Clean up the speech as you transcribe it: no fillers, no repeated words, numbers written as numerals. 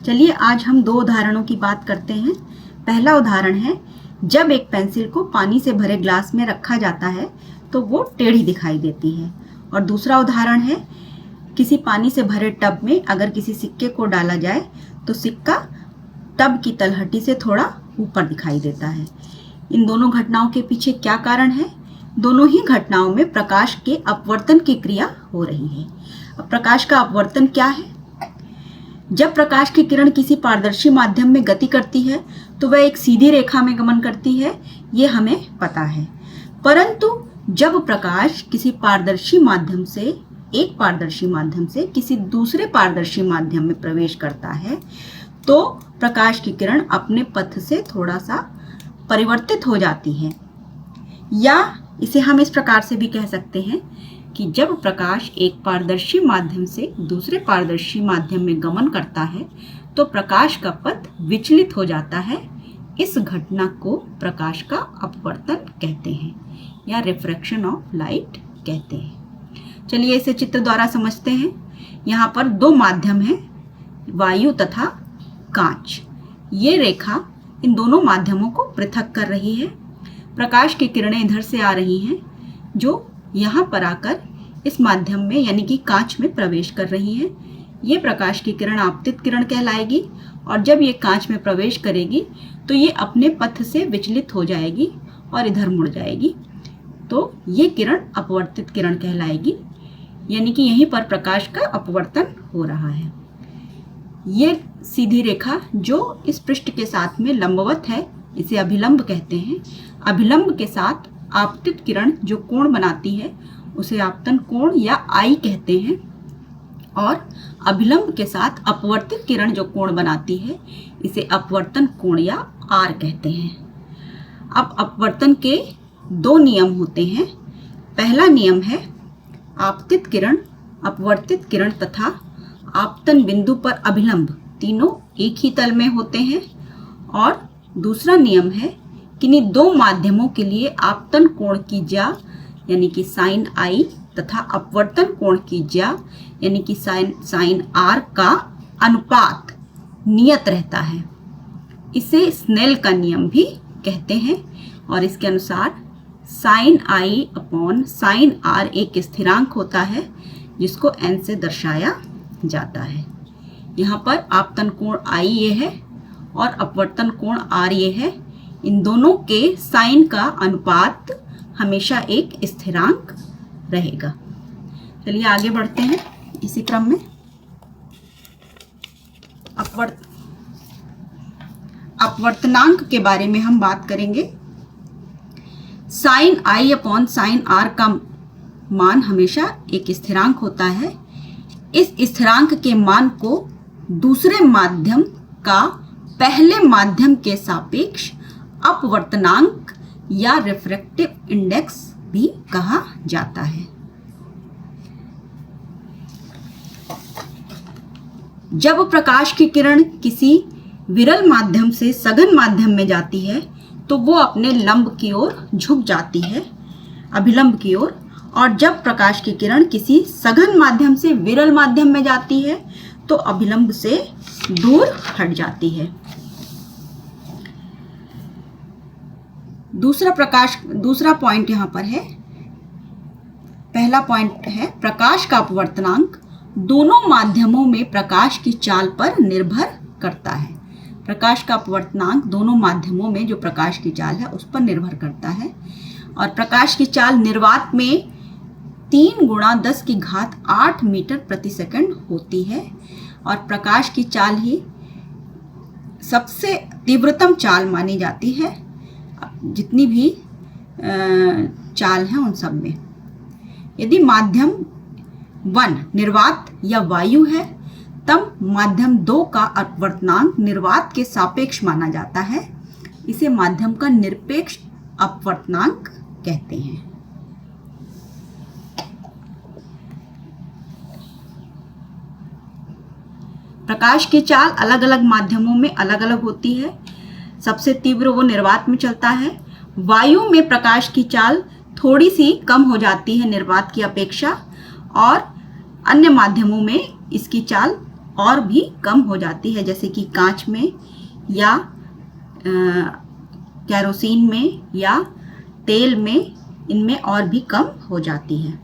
चलिए आज हम दो उदाहरणों की बात करते हैं। पहला उदाहरण है, जब एक पेंसिल को पानी से भरे ग्लास में रखा जाता है तो वो टेढ़ी दिखाई देती है। और दूसरा उदाहरण है, किसी पानी से भरे टब में अगर किसी सिक्के को डाला जाए तो सिक्का टब की तलहटी से थोड़ा ऊपर दिखाई देता है। इन दोनों घटनाओं के पीछे क्या कारण है? दोनों ही घटनाओं में प्रकाश के अपवर्तन की क्रिया हो रही है। अब प्रकाश का अपवर्तन क्या है? जब प्रकाश की किरण किसी पारदर्शी माध्यम में गति करती है तो वह एक सीधी रेखा में गमन करती है, ये हमें पता है। परंतु जब प्रकाश किसी पारदर्शी माध्यम से एक पारदर्शी माध्यम से किसी दूसरे पारदर्शी माध्यम में प्रवेश करता है तो प्रकाश की किरण अपने पथ से थोड़ा सा परिवर्तित हो जाती है। या इसे हम इस प्रकार से भी कह सकते हैं कि जब प्रकाश एक पारदर्शी माध्यम से दूसरे पारदर्शी माध्यम में गमन करता है तो प्रकाश का पथ विचलित हो जाता है। इस घटना को प्रकाश का अपवर्तन कहते हैं या रिफ्रैक्शन ऑफ लाइट कहते हैं। चलिए इसे चित्र द्वारा समझते हैं। यहाँ पर दो माध्यम हैं, वायु तथा कांच। ये रेखा इन दोनों माध्यमों को पृथक कर रही है। प्रकाश की किरणें इधर से आ रही हैं जो यहाँ पर आकर इस माध्यम में यानी कि कांच में प्रवेश कर रही हैं। ये प्रकाश की किरण आपतित किरण कहलाएगी और जब ये कांच में प्रवेश करेगी तो ये अपने पथ से विचलित हो जाएगी और इधर मुड़ जाएगी, तो ये किरण अपवर्तित किरण कहलाएगी। यानी कि यहीं पर प्रकाश का अपवर्तन हो रहा है। ये सीधी रेखा जो इस पृष्ठ के साथ में लंबवत है, इसे अभिलंब कहते हैं। अभिलंब के साथ आपतित किरण जो कोण बनाती है उसे आपतन कोण या आई कहते हैं, और अभिलंब के साथ अपवर्तित किरण जो कोण बनाती है इसे अपवर्तन कोण या आर कहते हैं। अब अपवर्तन के दो नियम होते हैं। पहला नियम है, आपतित किरण, अपवर्तित किरण तथा आपतन बिंदु पर अभिलंब तीनों एक ही तल में होते हैं। और दूसरा नियम है, किन्हीं दो माध्यमों के लिए आपतन कोण की ज्या यानी कि साइन आई तथा अपवर्तन कोण की ज्या यानी कि साइन आर का अनुपात नियत रहता है। इसे स्नेल का नियम भी कहते हैं और इसके अनुसार sine I upon sine R एक स्थिरांक होता है जिसको n से दर्शाया जाता है। यहाँ पर आपतन कोण आई ये है और अपवर्तन कोण आर ये है। इन दोनों के साइन का अनुपात हमेशा एक स्थिरांक रहेगा। चलिए आगे बढ़ते हैं इसी क्रम में। अपवर्तनांक के बारे में हम बात करेंगे। Sine I upon sine R का मान हमेशा एक स्थिरांक होता है। इस स्थिरांक के मान को दूसरे माध्यम का पहले माध्यम के सापेक्ष अपवर्तनांक या रिफ्रैक्टिव इंडेक्स भी कहा जाता है। जब प्रकाश की किरण किसी विरल माध्यम से सघन माध्यम में जाती है तो वो अपने लंब की ओर झुक जाती है, अभिलंब की ओर। और जब प्रकाश की किरण किसी सघन माध्यम से विरल माध्यम में जाती है तो अभिलंब से दूर हट जाती है। दूसरा पॉइंट यहाँ पर है। पहला पॉइंट है, प्रकाश का अपवर्तनांक दोनों माध्यमों में प्रकाश की चाल पर निर्भर करता है। प्रकाश का अपवर्तनांक दोनों माध्यमों में जो प्रकाश की चाल है उस पर निर्भर करता है। और प्रकाश की चाल निर्वात में 3 × 10⁸ मीटर प्रति सेकंड होती है और प्रकाश की चाल ही सबसे तीव्रतम चाल मानी जाती है जितनी भी चाल हैं उन सब में। यदि माध्यम 1 निर्वात या वायु है तब माध्यम 2 का अपवर्तनांक निर्वात के सापेक्ष माना जाता है। इसे माध्यम का निरपेक्ष अपवर्तनांक कहते हैं। प्रकाश की चाल अलग अलग माध्यमों में अलग अलग होती है। सबसे तीव्र वो निर्वात में चलता है। वायु में प्रकाश की चाल थोड़ी सी कम हो जाती है निर्वात की अपेक्षा और अन्य माध्यमों में इसकी चाल और भी कम हो जाती है, जैसे कि कांच में या केरोसिन में या तेल में, इनमें और भी कम हो जाती है।